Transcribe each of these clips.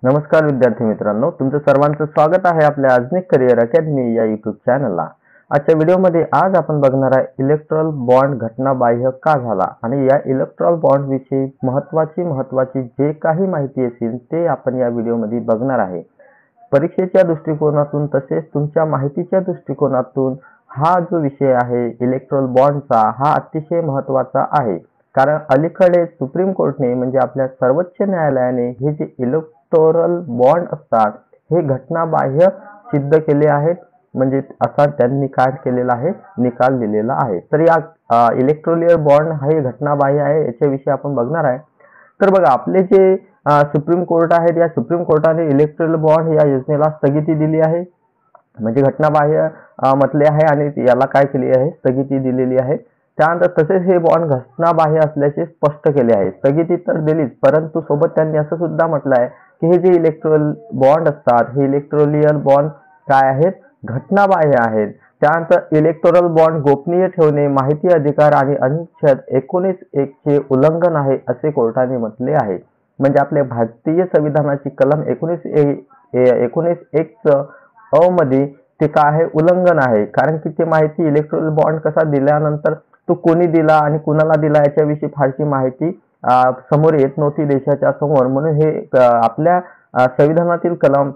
नमस्कार विद्यार्थी मित्रांनो, तुमचं सर्वांचं स्वागत आहे आपल्या अजनिक करिअर अकॅडमी या यूट्यूब चॅनलला। आजच्या व्हिडिओमध्ये आज आपण बघणार आहे इलेक्ट्रॉल बॉन्ड घटनाबाह्य का झाला आणि या इलेक्ट्रॉल बॉन्ड विषयी महत्त्वाची जे काही माहिती असेल ते आपण या व्हिडिओमध्ये बघणार आहे। परीक्षेच्या दृष्टिकोनातून तसेच तुमच्या माहितीच्या दृष्टिकोनातून हा जो विषय आहे इलेक्ट्रॉल बॉन्डचा हा अतिशय महत्त्वाचा आहे। कारण अलीकडे सुप्रीम कोर्टने म्हणजे आपल्या सर्वोच्च न्यायालयाने हे जे इलेक्टोरल बॉन्ड असतात हे घटनाबाह्य सिद्ध केले आहेत, म्हणजे असा त्यांनी काय केलेला आहे, निकाल दिलेला आहे। तर या इलेक्टोरल बॉन्ड हे घटनाबाह्य आहे याच्याविषयी आपण बघणार आहे। तर बघा, आपले जे सुप्रीम कोर्ट आहेत या सुप्रीम कोर्टाने इलेक्टोरल बॉन्ड या योजनेला स्थगिती दिली आहे, म्हणजे घटनाबाह्य म्हटले आहे आणि याला काय केली आहे, स्थगिती दिलेली आहे। त्यानंतर तसेच हे बॉन्ड घटनाबाह्य असल्याचे स्पष्ट केले आहे। स्थगिती तर दिलीच, परंतु सोबत त्यांनी असं सुद्धा म्हटलं आहे की हे जे इलेक्टोरल बॉन्ड असतात हे इलेक्टोरल बॉन्ड काय आहेत, घटनाबाह्य आहेत। त्यानंतर इलेक्टोरल बॉन्ड गोपनीय ठेवणे, माहिती अधिकार आणि अनुच्छेद 19(1) चे उल्लंघन आहे असे कोर्टाने म्हटले आहे। म्हणजे आपल्या भारतीय संविधानाची कलम 19(1) अ मध्ये ते काय आहे, उल्लंघन आहे। कारण की ते माहिती इलेक्टोरल बॉन्ड कसा दिल्यानंतर तो कोणी दिला आणि कुणाला दिला याच्याविषयी फारशी माहिती समोर येत नव्हती देशाच्या समोर, म्हणून हे आपल्या संविधानातील कलम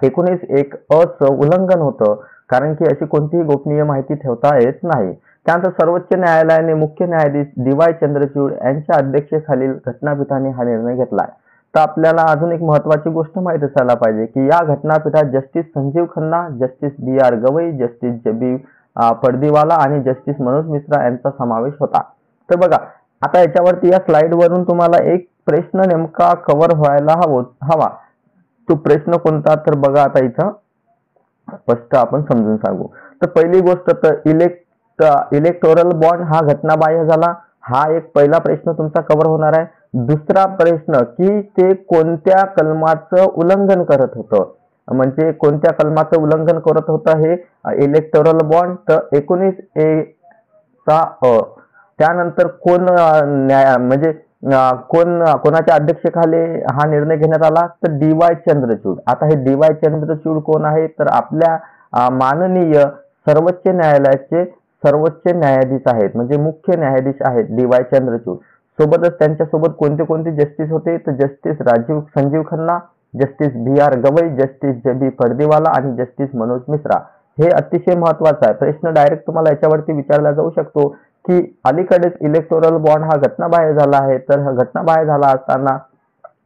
19(1) अ चं उल्लंघन होतं। कारण की अशी कोणतीही गोपनीय माहिती ठेवता येत नाही। त्यानंतर सर्वोच्च न्यायालयाने मुख्य न्यायाधीश डी.वाय. चंद्रचूड यांच्या अध्यक्षतेखालील घटनापीठाने हा निर्णय घेतला। तर आपल्याला अजून एक महत्त्वाची गोष्ट माहित असायला पाहिजे की या घटनापीठात justice Sanjiv Khanna, justice B R. Gavai, justice J B. Pardiwala आणि जस्टिस मनोज मिश्रा यांचा समावेश होता। तर बघा, आता याच्यावरती या स्लाइड वरून तुम्हाला एक प्रश्न नेमका कव्हर व्हायला हवा। तो प्रश्न कोणता, तर बघा आता इथं स्पष्ट आपण समजून सांगू। तर पहिली गोष्ट तर इलेक्टोरल बॉन्ड हा घटनाबाह्य झाला, हा एक पहिला प्रश्न तुमचा कव्हर होणार आहे। दुसरा प्रश्न की ते कोणत्या कलमाचं उल्लंघन करत होतं, म्हणजे कोणत्या कलमाचं उल्लंघन करत होतं हे इलेक्टोरल बॉन्ड, तर 19(a) चा अ। त्यानंतर कोण म्हणजे कोणाच्या अध्यक्षतेखाली हा निर्णय घेण्यात आला, तर डी.वाय. चंद्रचूड। आता हे डी.वाय. चंद्रचूड कोण आहे, तर आपल्या माननीय सर्वोच्च न्यायालयाचे सर्वोच्च न्यायाधीश आहेत, म्हणजे मुख्य न्यायाधीश आहेत डी.वाय. चंद्रचूड। सोबतच त्यांच्यासोबत कोणते जस्टिस होते, तर justice Sanjiv Khanna, justice B R. Gavai, justice J B. Pardiwala आणि जस्टिस मनोज मिश्रा। हे अतिशय महत्त्वाचं आहे। प्रश्न डायरेक्ट तुम्हाला याच्यावरती विचारला जाऊ शकतो की अलीकडेच इलेक्टोरल बॉन्ड हा घटनाबाह्य झाला आहे, तर हा घटनाबाह्य झाला असताना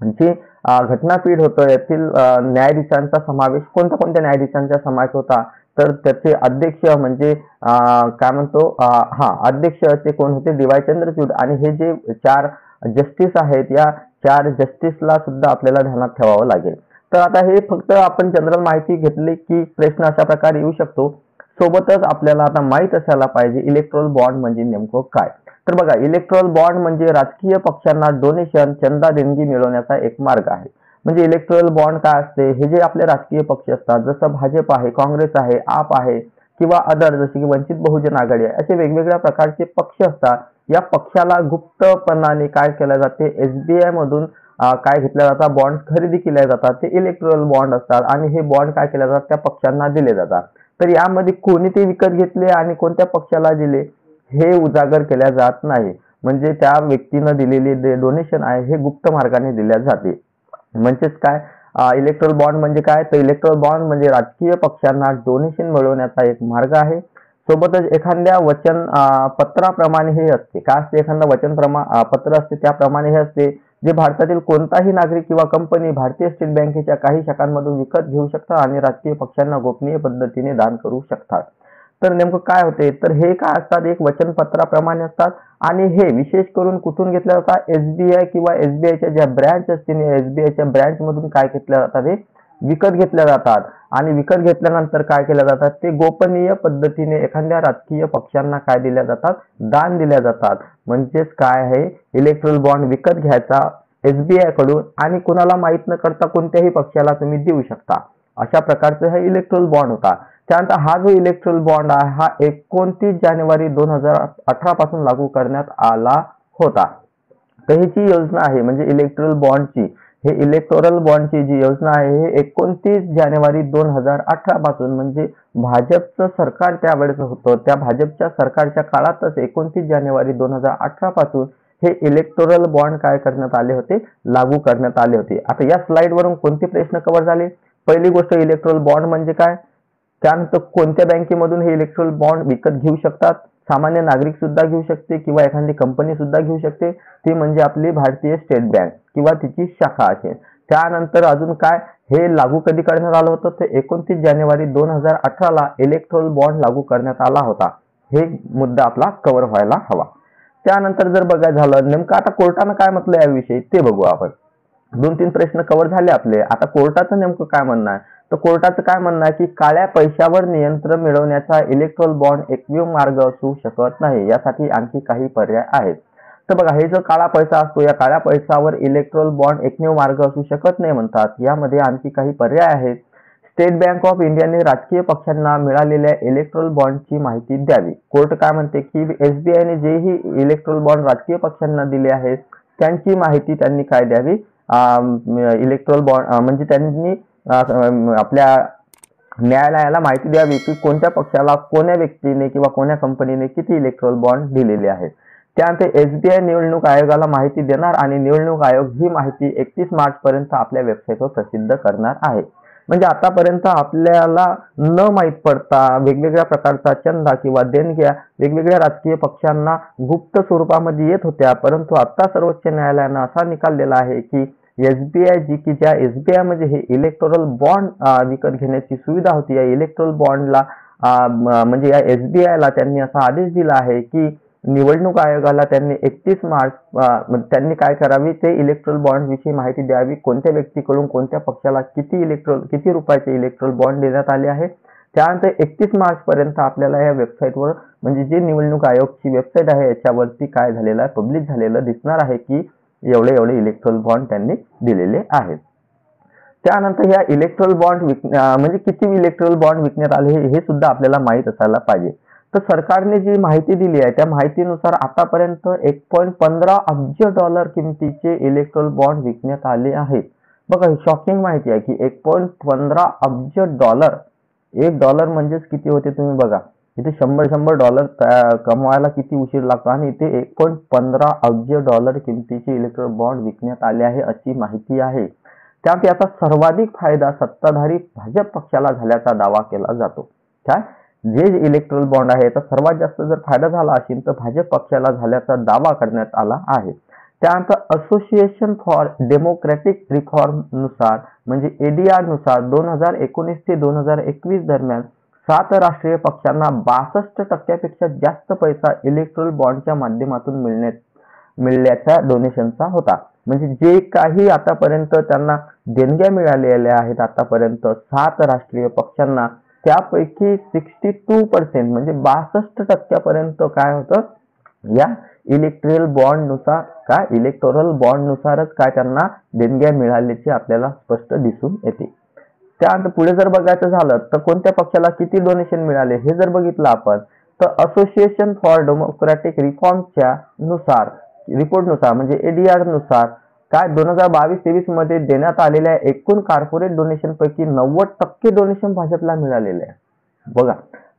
जी घटनापीठ होतं यातील न्यायाधीशांचा समावेश कोणत्या न्यायाधीशांचा समावेश होता, तर त्याचे अध्यक्ष म्हणजे काय म्हणतो अध्यक्ष ते कोण होते, डी.वाय. चंद्रचूड। आणि हे जे 4 जस्टिस आहेत या 4 जस्टिसला सुद्धा आपल्याला ध्यानात ठेवावं लागेल। तर आता हे फक्त आपण जनरल माहिती घेतली की प्रश्न अशा प्रकारे येऊ शकतो। सोबतच आपल्याला आता माहित असायला पाहिजे इलेक्टोरल बॉन्ड म्हणजे नेमकं काय। तर बघा, इलेक्टोरल बॉन्ड म्हणजे राजकीय पक्षांना डोनेशन, चंदा देणगी मिळवण्याचा एक मार्ग आहे। म्हणजे इलेक्टोरल बॉन्ड काय असते, हे जे आपले राजकीय पक्ष असतात, जसं भाजप आहे, काँग्रेस आहे, आप आहे किंवा अदर जसे की वंचित बहुजन आघाडी आहे, असे वेगवेगळ्या प्रकारचे पक्ष असतात। या पक्षाला गुप्तपणाने काय केले जाते, SBI मधून काय घेतल्या जातात, बॉन्ड खरेदी केल्या जातात, ते इलेक्टोरल बॉन्ड असतात आणि हे बॉन्ड काय केले जातात, त्या पक्षांना दिले जातात। तर यामध्ये कोणी ते विकत घेतले आणि कोणत्या पक्षाला दिले हे उजागर केल्या जात नाही, म्हणजे त्या व्यक्तीने दिलेले डोनेशन आहे हे गुप्त मार्गाने दिल्या जाते। म्हणजेच काय, इलेक्टोरल बॉन्ड म्हणजे काय, तर इलेक्टोरल बॉन्ड म्हणजे राजकीय पक्षांना डोनेशन मिळवण्याचा एक मार्ग आहे। सोबतच एखाद्या वचन पत्राप्रमाणे हे असते, काय असते, एखादा वचन पत्र असते त्याप्रमाणे हे असते, जे भारतातील कोणताही नागरिक किंवा कंपनी भारतीय स्टेट बँकेच्या काही शाखांमधून विकत घेऊ शकतात आणि राजकीय पक्षांना गोपनीय पद्धतीने दान करू शकतात। तर नेमकं काय होते, तर हे काय असतात, एक वचनपत्राप्रमाणे असतात आणि हे विशेष करून कुठून घेतल्या जातात, SBI किंवा SBIच्या ज्या ब्रँच असतील SBIच्या ब्रँच मधून काय घेतल्या जातात, हे विकत घेतल्या जातात आणि विकत घेतल्यानंतर काय केल्या जातात, ते गोपनीय पद्धतीने एखाद्या राजकीय पक्षांना काय दिल्या जातात, दान दिल्या जातात। म्हणजेच काय आहे, इलेक्टोरल बॉन्ड विकत घ्यायचा SBI कडून आणि कुणाला माहित न करता कोणत्याही पक्षाला तुम्ही देऊ शकता, अशा प्रकारचा हा इलेक्टोरल बॉन्ड होता। त्यानंतर हा जो इलेक्टोरल बॉन्ड आहे हा 29 जानेवारी 2018 पासून लागू करण्यात आला होता। तर ही जी योजना आहे म्हणजे इलेक्टोरल बॉन्डची, हे इलेक्टोरल बॉन्डची जी योजना आहे हे 29 जानेवारी 2018 पासून, म्हणजे भाजपचं सरकार त्यावेळेस होतं, त्या भाजपच्या सरकारच्या काळातच 29 जानेवारी 2018 पासून हे इलेक्टोरल बॉन्ड काय करण्यात आले होते, लागू करण्यात आले होते. आता या स्लाइडवरून कोणते प्रश्न कव्हर झाले? पहिली गोष्ट इलेक्टोरल बॉन्ड म्हणजे काय, त्यानंतर कोणत्या बँकेमधून हे इलेक्टोरल बॉन्ड विकत घेऊ शकतात, सामान्य नागरिक सुद्धा घेऊ शकते किंवा एखादी कंपनी सुद्धा घेऊ शकते, ती म्हणजे आपली भारतीय स्टेट बँक किंवा तिची शाखा असेल. त्यानंतर अजून काय, हे लागू कधी करण्यात आलं होतं, तर 29 जानेवारी 2018 ला इलेक्टोरल बॉन्ड लागू करण्यात आला होता. हे मुद्दा आपला कव्हर व्हायला हवा. त्यानंतर जर बघायचं झालं नेमकं आता कोर्टानं काय म्हटलं याविषयी ते बघू आपण. 2-3 प्रश्न कव्हर झाले आपले. आता कोर्टाचं नेमकं काय म्हणणं आहे, तर कोर्टाचं काय म्हणणं आहे की काळ्या पैशावर नियंत्रण मिळवण्याचा इलेक्ट्रोल बॉन्ड एकमेव मार्ग असू शकत नाही, यासाठी आणखी काही पर्याय आहेत. तर बघा, हे जो काळा पैसा असतो, या काळ्या पैशावर इलेक्ट्रोल बॉन्ड एकमेव मार्ग असू शकत नाही म्हणतात. यामध्ये आणखी काही पर्याय आहेत. स्टेट बँक ऑफ इंडियाने राजकीय पक्षांना मिळालेल्या इलेक्ट्रोल बॉन्डची माहिती द्यावी. कोर्ट काय म्हणते की SBIने जेही इलेक्ट्रोल बॉन्ड राजकीय पक्षांना दिले आहेत त्यांची माहिती त्यांनी काय द्यावी, इलेक्ट्रोल बॉन्ड म्हणजे त्यांनी आपल्या न्यायालयाला माहिती द्यावी की कोणत्या पक्षाला कोण्या व्यक्तीने किंवा कोण्या कंपनीने किती इलेक्ट्रोल बॉन्ड दिलेले आहेत. त्यानंतर SBI निवडणूक आयोगाला माहिती देणार आणि निवडणूक आयोग ही माहिती 31 मार्च पर्यंत आपल्या वेबसाईटवर प्रसिद्ध करणार आहे. म्हणजे आतापर्यंत आपल्याला न माहीत पडता वेगवेगळ्या प्रकारचा चंदा किंवा देणग्या वेगवेगळ्या राजकीय पक्षांना गुप्त स्वरूपामध्ये येत होत्या, परंतु आता सर्वोच्च न्यायालयानं असा निकाल दिला आहे की SBI जी की ज्या SBI म्हणजे हे इलेक्टोरल बॉन्ड विकत घेण्याची सुविधा होती, या इलेक्टोरल बॉन्डला म्हणजे या SBIला त्यांनी असा आदेश दिला आहे की निवडणूक आयोगाला त्यांनी 31 मार्च त्यांनी काय करावी, ते इलेक्ट्रोल बॉन्ड विषयी माहिती द्यावी, कोणत्या व्यक्तीकडून कोणत्या पक्षाला किती रुपयाचे इलेक्ट्रोल बॉन्ड देण्यात आले आहे. त्यानंतर 31 मार्च पर्यंत आपल्याला या वेबसाईटवर म्हणजे जे निवडणूक आयोगची वेबसाईट आहे याच्यावरती काय झालेलं आहे, पब्लिश झालेलं दिसणार आहे की एवढे इलेक्ट्रोल बॉन्ड त्यांनी दिलेले आहेत. त्यानंतर ह्या इलेक्ट्रोल बॉन्ड म्हणजे किती इलेक्ट्रोल बॉन्ड विकण्यात आले हे सुद्धा आपल्याला माहित असायला पाहिजे. तर सरकारने जी माहिती दिली आहे त्या माहितीनुसार आतापर्यंत $1.15 अब्ज किमतीचे इलेक्ट्रोल बॉन्ड विकण्यात आले आहेत. बघा, ही शॉकिंग माहिती आहे की $1.15 अब्ज. $1 म्हणजेच किती होते तुम्ही बघा, इथे $100 कमवायला किती उशीर लागतो आणि इथे $1.15 अब्ज किमतीचे इलेक्ट्रोल बॉन्ड विकण्यात आले आहे अशी माहिती आहे. त्यात याचा सर्वाधिक फायदा सत्ताधारी भाजप पक्षाला झाल्याचा दावा केला जातो. काय, जे इलेक्ट्रोल बॉन्ड आहे याचा सर्वात जास्त जर फायदा झाला असेल तर भाजप पक्षाला झाल्याचा दावा करण्यात आला आहे. त्यानंतर असोसिएशन फॉर डेमोक्रॅटिक रिफॉर्म नुसार म्हणजे ADR नुसार 2019 ते 2021 दरम्यान 7 राष्ट्रीय पक्षांना 62% जास्त पैसा इलेक्ट्रोल बॉन्डच्या माध्यमातून मिळण्याच्या डोनेशनचा होता. म्हणजे जे काही आतापर्यंत त्यांना देणग्या मिळालेल्या आहेत आतापर्यंत 7 राष्ट्रीय पक्षांना, त्यापैकी 62% म्हणजे 62% काय होतं, या इलेक्टोरल बॉन्ड नुसारच काय त्यांना देणग्या मिळाल्याचे आपल्याला स्पष्ट दिसून येते. त्यानंतर पुढे जर बघायचं झालं तर कोणत्या पक्षाला किती डोनेशन मिळाले हे जर बघितलं आपण तर असोसिएशन फॉर डेमोक्रॅटिक रिफॉर्मच्या रिपोर्टनुसार म्हणजे ADR नुसार काय 2022-23 मध्ये देण्यात आलेल्या एकूण कॉर्पोरेट डोनेशन पैकी 90% डोनेशन भाजपला मिळालेले आहे. बघा,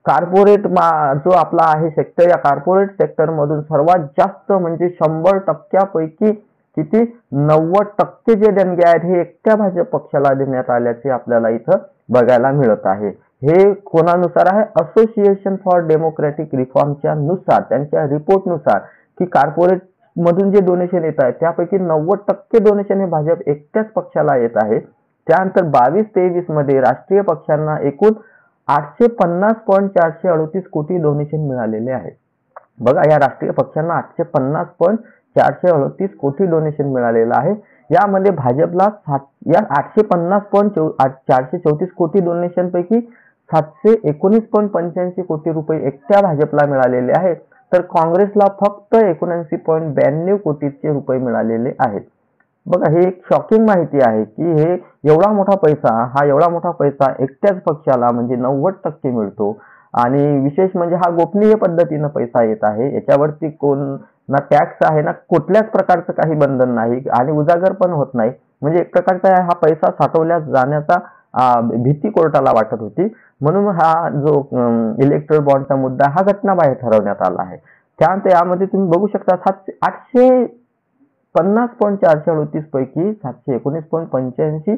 कॉर्पोरेट जो आपला आहे सेक्टर, या कॉर्पोरेट सेक्टर मधून सर्वात जास्त म्हणजे 100% पैकी किती 90% जे देणगे आहेत हे एकट्या भाजप पक्षाला देण्यात आल्याचे आपल्याला इथं बघायला मिळत आहे. हे कोणानुसार आहे, असोसिएशन फॉर डेमोक्रॅटिक रिफॉर्मच्या नुसार, त्यांच्या रिपोर्टनुसार की कॉर्पोरेट मधून जे डोनेशन येत आहे त्यापैकी 90% डोनेशन हे भाजप एकट्याच पक्षाला येत आहे. त्यानंतर 22-23 मध्ये राष्ट्रीय पक्षांना एकूण 850.438 कोटी डोनेशन मिळालेले आहे. बघा, या राष्ट्रीय पक्षांना 850.438 कोटी डोनेशन मिळालेलं आहे. यामध्ये भाजपला या 850.434 कोटी डोनेशन पैकी 719.85 कोटी रुपये एकट्या भाजपला मिळालेले आहेत, तर काँग्रेसला फक्त 79.92 कोटीचे रुपये मिळालेले आहेत. बघा, हे एक शॉकिंग माहिती आहे की हे एवढा मोठा पैसा एकट्याच पक्षाला म्हणजे 90% मिळतो आणि विशेष म्हणजे हा गोपनीय पद्धतीने पैसा येत आहे. याच्यावरती ना टॅक्स आहे ना कुठल्याच प्रकारचं काही बंधन नाही आणि उजागर पण होत नाही. म्हणजे एक प्रकारचा हा पैसा साठवल्या जाण्याचा भीती कोर्टाला वाटत होती, म्हणून हा जो इलेक्ट्रोल बॉन्डचा मुद्दा हा घटनाबाह्य ठरवण्यात आला आहे. त्यानंतर यामध्ये तुम्ही बघू शकता 850.438 पैकी 719.85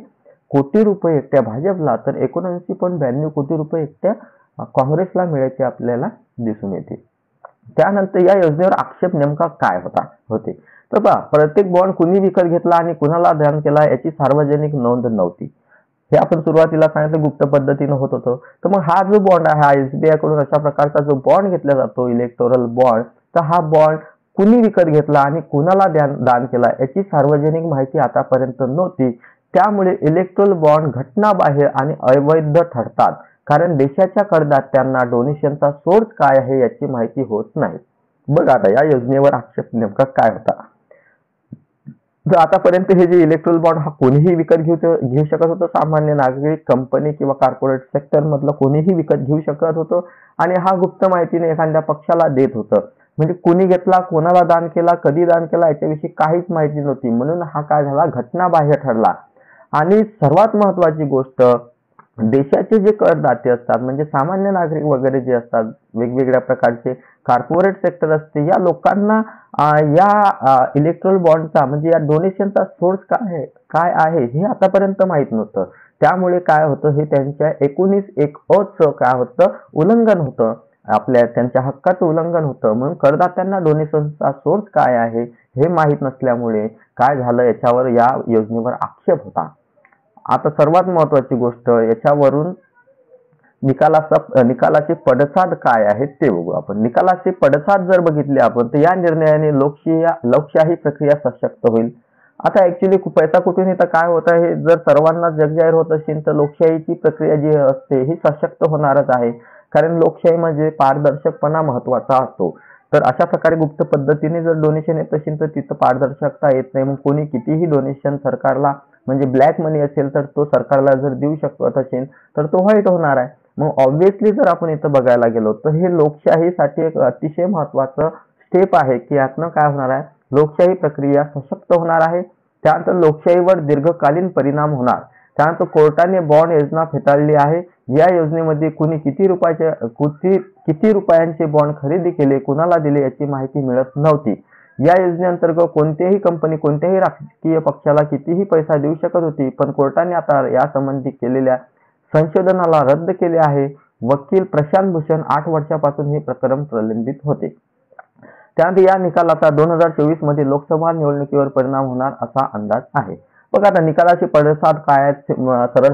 कोटी रुपये एकट्या भाजपला तर 79.92 कोटी रुपये एकट्या काँग्रेसला मिळायचे आपल्याला दिसून येते. त्यानंतर या योजनेवर आक्षेप नेमका काय होते तर पहा, प्रत्येक बॉन्ड कुणी विकत घेतला आणि कुणाला दान केला याची सार्वजनिक नोंद नव्हती. हे आपण सुरुवातीला सांगितलं गुप्त पद्धतीने होत होतं. तर मग हा जो बॉन्ड आहे, हा SBI कडून अशा प्रकारचा जो बॉन्ड घेतला जातो इलेक्टोरल बॉन्ड, तर हा बॉन्ड कुणी विकत घेतला आणि कुणाला दान केला याची सार्वजनिक माहिती आतापर्यंत नव्हती. त्यामुळे इलेक्ट्रोल बॉन्ड घटनाबाह्य आणि अवैध ठरतात, कारण देशाच्या करदात्यांना डोनेशनचा सोर्स काय आहे याची माहिती होत नाही. बघा आता या योजनेवर आक्षेप नेमका काय होता. तर आतापर्यंत हे जे इलेक्ट्रोल बॉन्ड हा कोणीही विकत घेऊ शकत होतं. सामान्य नागरिक, कंपनी किंवा कॉर्पोरेट सेक्टर मधलं कोणीही विकत घेऊ शकत होतं आणि हा गुप्त माहितीने एखाद्या पक्षाला देत होतं. म्हणजे कोणी घेतला, कोणाला दान केला, कधी दान केला याच्याविषयी काहीच माहिती नव्हती, म्हणून हा काय झाला, घटनाबाह्य ठरला. आणि सर्वात महत्वाची गोष्ट, देशाचे जे करदाते असतात म्हणजे सामान्य नागरिक वगैरे जे असतात, वेगवेगळ्या प्रकारचे कॉर्पोरेट सेक्टर असते, या लोकांना या इलेक्ट्रोल बॉन्डचा म्हणजे या डोनेशनचा सोर्स काय आहे हे आतापर्यंत माहित नव्हतं. त्यामुळे काय होतं, हे त्यांच्या 19(1)चं काय होतं, उल्लंघन होतं, त्यांच्या हक्काचं उल्लंघन होतं. म्हणून करदात्यांना डोनेशनचा सोर्स काय आहे हे माहित नसल्यामुळे काय झालं, याच्यावर या योजनेवर आक्षेप होता. आता सर्वात महत्वाची गोष्ट, याच्यावरून निकालाचे पडसाद काय आहेत ते बघू आपण. निकालाचे पडसाद जर बघितले आपण तर या निर्णयाने लोकशाही प्रक्रिया सशक्त होईल. आता ऍक्च्युली पैसा कुठून येतं, काय होतं, हे जर सर्वांना जगजाहीर होत असेल तर लोकशाहीची प्रक्रिया जी असते ही सशक्त होणारच आहे. कारण लोकशाही म्हणजे पारदर्शकपणा महत्वाचा असतो. तर अशा प्रकारे गुप्त पद्धतीने जर डोनेशन येत असेल तर तिथं पारदर्शकता येत नाही. मग कोणी कितीही डोनेशन सरकारला म्हणजे ब्लॅक मनी असेल तर तो सरकारला जर देऊ शकत असेल तर तो व्हाईट होणार आहे. मग ऑब्व्हियसली जर आपण इथं बघायला गेलो तर हे लोकशाहीसाठी एक अतिशय महत्वाचं स्टेप आहे की यातनं काय होणार आहे, लोकशाही प्रक्रिया सशक्त होणार आहे. त्यानंतर लोकशाहीवर दीर्घकालीन परिणाम होणार. त्यानंतर कोर्टाने बॉन्ड योजना फेटाळली आहे. या योजनेमध्ये कुणी किती रुपयांचे बॉन्ड खरेदी केले, कुणाला दिले याची माहिती मिळत नव्हती. या योजनेअंतर्गत कोणतीही कंपनी कोणत्याही राजकीय पक्षाला कितीही पैसा देऊ शकत होती, पण कोर्टाने आता यासंबंधी केलेल्या संशोधनाला रद्द केले आहे. वकील प्रशांत भूषण 8 वर्षापासून हे प्रकरण प्रलंबित होते. त्यानंतर या निकालाचा 2024 मध्ये लोकसभा निवडणुकीवर परिणाम होणार असा अंदाज आहे. बघा आता निकालाचे पडसाद काय आहेत,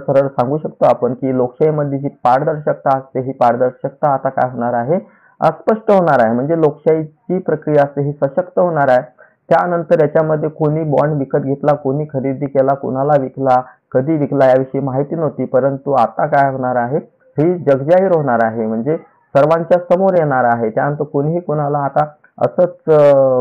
सरळ सांगू शकतो आपण की लोकशाहीमध्ये जी पारदर्शकता असते ही पारदर्शकता आता काय होणार आहे, स्पष्ट होणार आहे. म्हणजे लोकशाहीची प्रक्रिया असते ही सशक्त होणार आहे. त्यानंतर याच्यामध्ये कोणी बॉन्ड विकत घेतला, कोणी खरेदी केला, कोणाला विकला, कधी विकला याविषयी माहिती नव्हती, परंतु आता काय होणार आहे, ही जगजाहीर होणार आहे, म्हणजे सर्वांच्या समोर येणार आहे. त्यानंतर कोणीही कोणाला आता असंच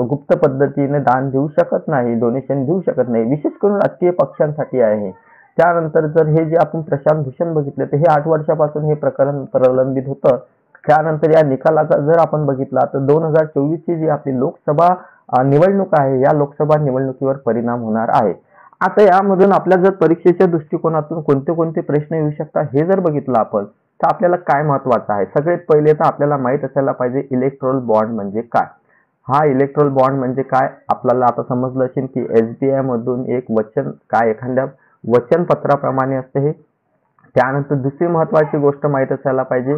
गुप्त पद्धतीने दान देऊ शकत नाही, डोनेशन देऊ शकत नाही, विशेष करून राजकीय पक्षांसाठी आहे. त्यानंतर जर हे जे आपण प्रशांत भूषण बघितले तर हे 8 वर्षापासून हे प्रकरण प्रलंबित होतं. त्यानंतर या निकालाचा जर आपण बघितला तर 2024 ची जी आपली लोकसभा निवडणूक आहे, या लोकसभा निवडणुकीवर परिणाम होणार आहे. आता यामधून आपल्या जर परीक्षेच्या दृष्टिकोनातून कोणते कोणते प्रश्न येऊ शकतात हे जर बघितलं आपण तर आपल्याला काय महत्वाचं आहे, सगळ्यात पहिले तर आपल्याला माहित असायला पाहिजे इलेक्ट्रोल बॉन्ड म्हणजे काय. हा इलेक्ट्रोल बॉन्ड म्हणजे काय आपल्याला आता समजलं असेल की SBI मधून एक वचन काय एखाद्या वचनपत्राप्रमाणे असते हे. त्यानंतर दुसरी महत्वाची गोष्ट माहित असायला पाहिजे,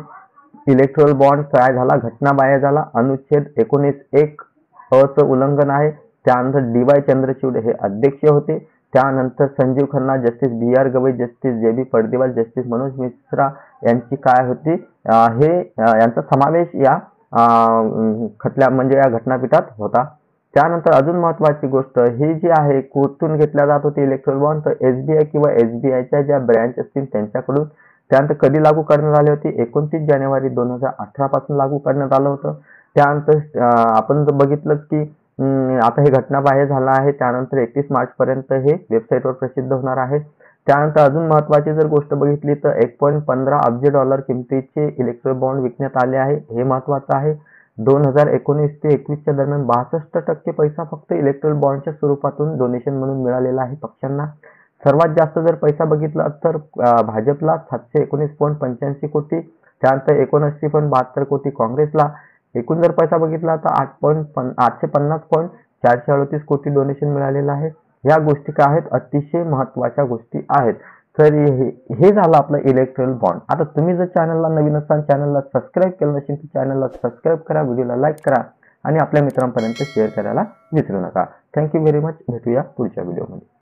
इलेक्ट्रोल बॉन्ड काय झाला, घटनाबाह्य झाला, अनुच्छेद 19(1)चं उल्लंघन आहे. त्यानंतर DY चंद्रचूड हे अध्यक्ष होते. त्यानंतर Sanjiv Khanna, justice BR Gavai, justice JB Pardiwala, justice Manoj Mishra यांची काय होती, यांचा समावेश या खटल्या म्हणजे या घटनापीठात होता. त्यानंतर अजून महत्वाची गोष्ट, ही जी आहे कोर्टून घेतल्या जात होती इलेक्ट्रोल बॉन्ड, तर SBI किंवा SBIच्या ज्या ब्रँच असतील त्यांच्याकडून. त्यानंतर कधी लागू करण्यात आली होती, 29 जानेवारी 2018 पासून लागू करण्यात आलं होतं. त्यानंतर आपण जर बघितलं की आता हे घटनाबाह्य झालं आहे. त्यानंतर 31 मार्च पर्यंत हे वेबसाईटवर प्रसिद्ध होणार आहे. त्यानंतर अजून महत्वाची जर गोष्ट बघितली तर $1.15 अब्ज किमतीचे इलेक्ट्रोल बॉन्ड विकण्यात आले आहे, हे महत्वाचं आहे. 2019 ते 21च्या दरम्यान 62% पैसा फक्त इलेक्ट्रोल बॉन्डच्या स्वरूपातून डोनेशन म्हणून मिळालेला आहे पक्षांना. सर्वात जास्त जर पैसा बघितला तर भाजपला 719.85 कोटी, त्यानंतर 79.72 कोटी काँग्रेसला. एकूण जर पैसा बघितला तर 850.438 कोटी डोनेशन मिळालेलं आहे. या गोष्टी काय आहेत, अतिशय महत्त्वाच्या गोष्टी आहेत. तर हे झालं आपलं इलेक्ट्रल बॉन्ड. आता तुम्ही जर चॅनलला नवीन असाल, चॅनलला सबस्क्राईब केलं नसेल तर चॅनलला सबस्क्राईब करा, व्हिडिओला लाईक करा आणि आपल्या मित्रांपर्यंत शेअर करायला विसरू नका. Thank you very much. भेटूया पुढच्या व्हिडिओमध्ये.